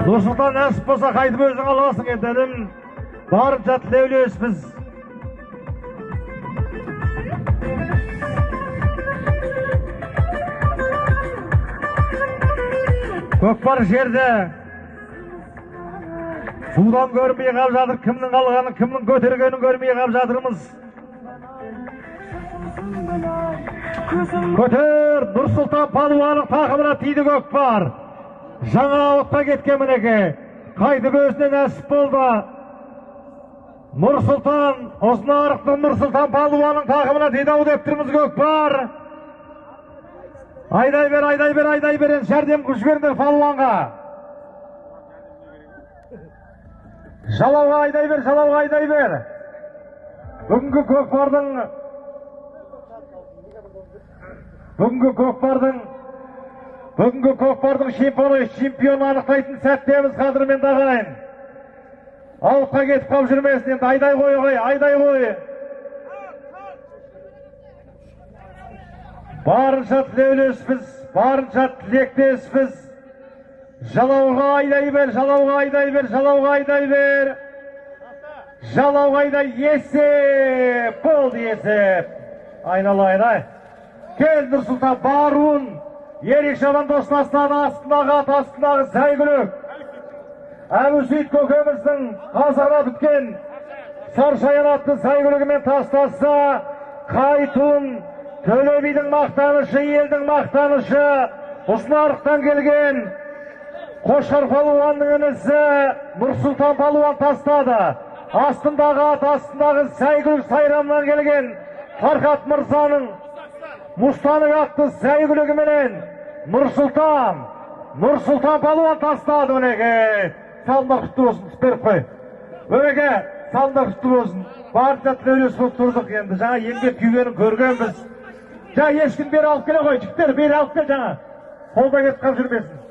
Nursultan nasip bolsa qaytып өзің аласың енденім. Барынша тілеулеспіз. Көкпар жерде судан көрмей қалып жатыр, кімнің қалғанын, кімнің көтергенін көрмей қалып жатырмыз. Көтер, Нұрсұлтан палуанның тақымына тиді көкпар. Жаңа отқа кеткен мінеке, қайтып өзіне нәсіп болды. Нұрсұлтан, Осынарықтың Нұрсұлтан палуанның тақымына тиді ау деп тұрмыз көкпар. Айдай бер, жәрдем күш беріңдер палуанға. Жалауға айдай бер. Бүгінгі көкпардың чемпионы анықтайтын сәттеміз қадірмен дағайын. Ауытқа кетіп қап жүрмесін, енді айдай қой. Барынша тілеулеспіз, барынша тілектеспіз. Жалауға айдай бер. Жалауға айдай есеп, болды есеп. Айналайын. Кел Нұрсұлтан баруын, Ерек Шабан достастан астындағы сәйгүлік. Әбусейіт көкеміздің қазана біткен Саршаян атты сәйгүлігімен тастаса, Қайтун, Төле бидің мақтанышы, елдің мақтанышы, Осынарықтан келген Қошқар палуанның інісі Нұрсұлтан палуан тастады. Астындағы сәйгүлік сайрамнан келген Фархат Мырзаның Мұстаның атты сәйгүлігіменен Нұрсұлтан палуан тастады. Өнеге салында құтты болсын, беріп қой. Өнеге салында құтты болсын. Барынша тілеулес болып тұрдық енді. Жаңа еңбек күйгенін көрген біз. Жаңа ешкім бері алып келе қой, жіктер бері алып кел жаңа. Қолда кетіп қап жүрмесін.